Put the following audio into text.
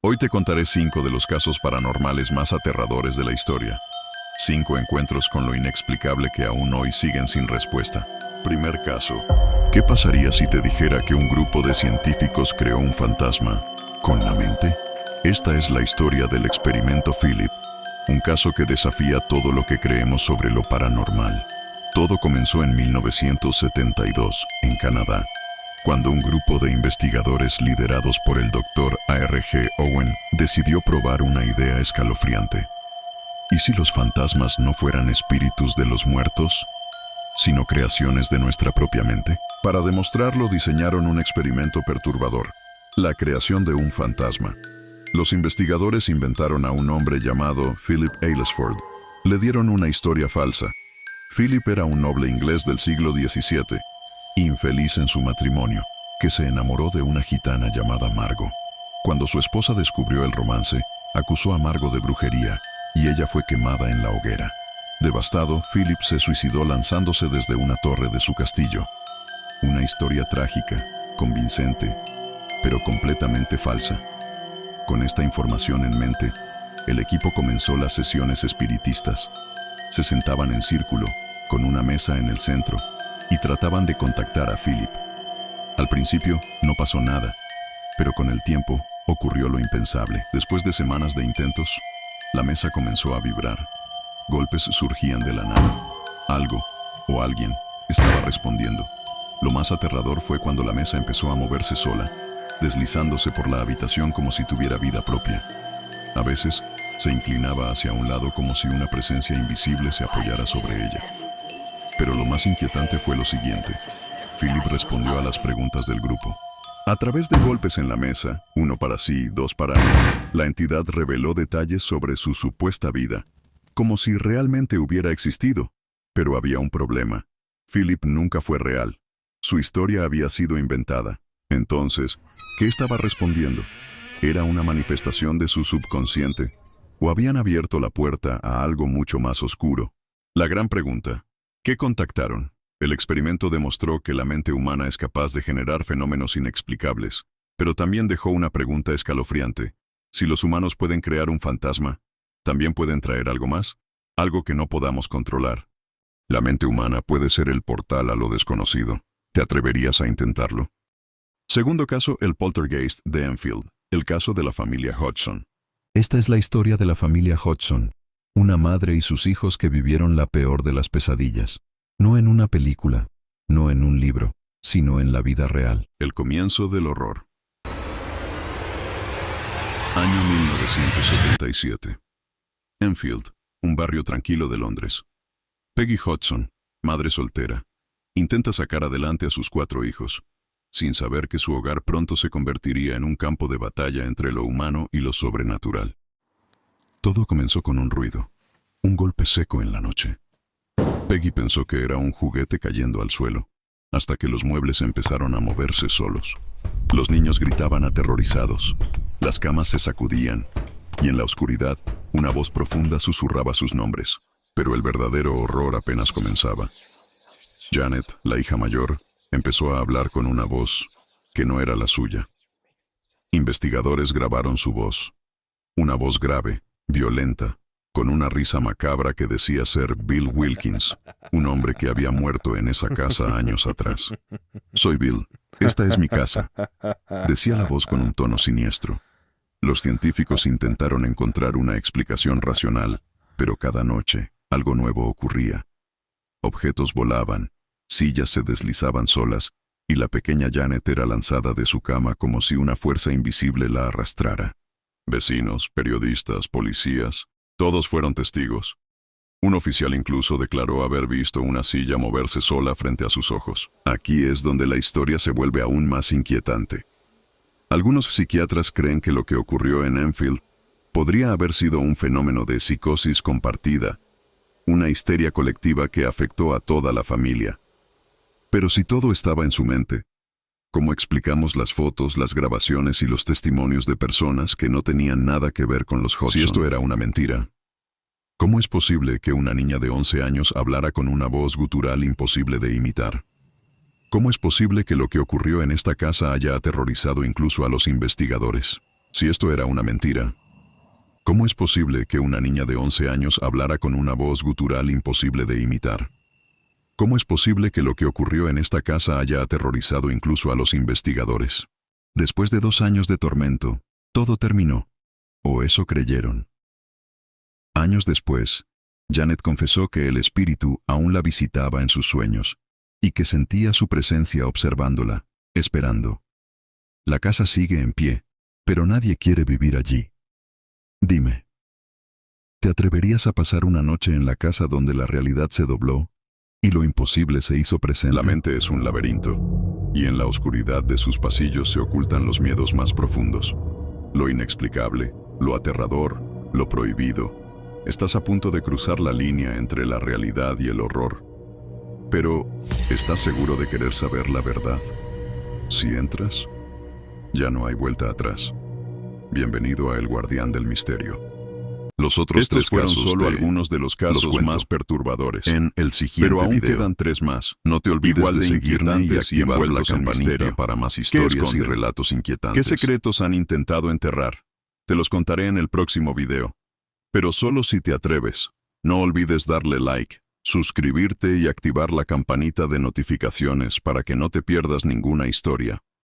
Hoy te contaré 5 de los casos paranormales más aterradores de la historia. 5 encuentros con lo inexplicable que aún hoy siguen sin respuesta. Primer caso. ¿Qué pasaría si te dijera que un grupo de científicos creó un fantasma con la mente? Esta es la historia del experimento Philip, un caso que desafía todo lo que creemos sobre lo paranormal. Todo comenzó en 1972, en Canadá, cuando un grupo de investigadores liderados por el Dr. A.R.G. Owen decidió probar una idea escalofriante. ¿Y si los fantasmas no fueran espíritus de los muertos, sino creaciones de nuestra propia mente? Para demostrarlo, diseñaron un experimento perturbador: la creación de un fantasma. Los investigadores inventaron a un hombre llamado Philip Aylesford. Le dieron una historia falsa. Philip era un noble inglés del siglo XVII, infeliz en su matrimonio, que se enamoró de una gitana llamada Margot. Cuando su esposa descubrió el romance, acusó a Margot de brujería y ella fue quemada en la hoguera. Devastado, Philip se suicidó lanzándose desde una torre de su castillo. Una historia trágica, convincente, pero completamente falsa. Con esta información en mente, el equipo comenzó las sesiones espiritistas. Se sentaban en círculo, con una mesa en el centro, y trataban de contactar a Philip. Al principio no pasó nada, pero con el tiempo ocurrió lo impensable. Después de semanas de intentos, la mesa comenzó a vibrar. Golpes surgían de la nada. Algo o alguien estaba respondiendo. Lo más aterrador fue cuando la mesa empezó a moverse sola, deslizándose por la habitación como si tuviera vida propia. A veces se inclinaba hacia un lado como si una presencia invisible se apoyara sobre ella. Pero lo más inquietante fue lo siguiente. Philip respondió a las preguntas del grupo. A través de golpes en la mesa, uno para sí, dos para no, la entidad reveló detalles sobre su supuesta vida, como si realmente hubiera existido. Pero había un problema. Philip nunca fue real. Su historia había sido inventada. Entonces, ¿qué estaba respondiendo? ¿Era una manifestación de su subconsciente? ¿O habían abierto la puerta a algo mucho más oscuro? La gran pregunta: ¿qué contactaron? El experimento demostró que la mente humana es capaz de generar fenómenos inexplicables, pero también dejó una pregunta escalofriante. Si los humanos pueden crear un fantasma, ¿también pueden traer algo más? Algo que no podamos controlar. La mente humana puede ser el portal a lo desconocido. ¿Te atreverías a intentarlo? Segundo caso, el poltergeist de Enfield, el caso de la familia Hodgson. Esta es la historia de la familia Hodgson, una madre y sus hijos que vivieron la peor de las pesadillas. No en una película, no en un libro, sino en la vida real. El comienzo del horror. Año 1977. Enfield, un barrio tranquilo de Londres. Peggy Hodgson, madre soltera, intenta sacar adelante a sus 4 hijos, sin saber que su hogar pronto se convertiría en un campo de batalla entre lo humano y lo sobrenatural. Todo comenzó con un ruido, un golpe seco en la noche. Peggy pensó que era un juguete cayendo al suelo, hasta que los muebles empezaron a moverse solos. Los niños gritaban aterrorizados, las camas se sacudían, y en la oscuridad, una voz profunda susurraba sus nombres. Pero el verdadero horror apenas comenzaba. Janet, la hija mayor, empezó a hablar con una voz que no era la suya. Investigadores grabaron su voz. Una voz grave, violenta, con una risa macabra que decía ser Bill Wilkins, un hombre que había muerto en esa casa años atrás. «Soy Bill. Esta es mi casa», decía la voz con un tono siniestro. Los científicos intentaron encontrar una explicación racional, pero cada noche algo nuevo ocurría. Objetos volaban, sillas se deslizaban solas, y la pequeña Janet era lanzada de su cama como si una fuerza invisible la arrastrara. Vecinos, periodistas, policías, todos fueron testigos. Un oficial incluso declaró haber visto una silla moverse sola frente a sus ojos. Aquí es donde la historia se vuelve aún más inquietante. Algunos psiquiatras creen que lo que ocurrió en Enfield podría haber sido un fenómeno de psicosis compartida, una histeria colectiva que afectó a toda la familia. Pero si todo estaba en su mente, ¿cómo explicamos las fotos, las grabaciones y los testimonios de personas que no tenían nada que ver con los Hodgson? Si esto era una mentira, ¿cómo es posible que una niña de 11 años hablara con una voz gutural imposible de imitar? ¿Cómo es posible que lo que ocurrió en esta casa haya aterrorizado incluso a los investigadores? Si esto era una mentira, ¿cómo es posible que una niña de 11 años hablara con una voz gutural imposible de imitar? ¿Cómo es posible que lo que ocurrió en esta casa haya aterrorizado incluso a los investigadores? Después de 2 años de tormento, todo terminó. O eso creyeron. Años después, Janet confesó que el espíritu aún la visitaba en sus sueños y que sentía su presencia observándola, esperando. La casa sigue en pie, pero nadie quiere vivir allí. Dime, ¿te atreverías a pasar una noche en la casa donde la realidad se dobló y lo imposible se hizo presente? La mente es un laberinto, y en la oscuridad de sus pasillos se ocultan los miedos más profundos. Lo inexplicable, lo aterrador, lo prohibido. Estás a punto de cruzar la línea entre la realidad y el horror. Pero, ¿estás seguro de querer saber la verdad? Si entras, ya no hay vuelta atrás. Bienvenido a El Guardián del Misterio. Los otros tres fueron solo algunos de los casos más perturbadores en el siguiente video. Pero aún quedan 3 más. No te olvides de seguirme y activar la campanita para más historias y relatos inquietantes. ¿Qué secretos han intentado enterrar? Te los contaré en el próximo video. Pero solo si te atreves. No olvides darle like, suscribirte y activar la campanita de notificaciones para que no te pierdas ninguna historia.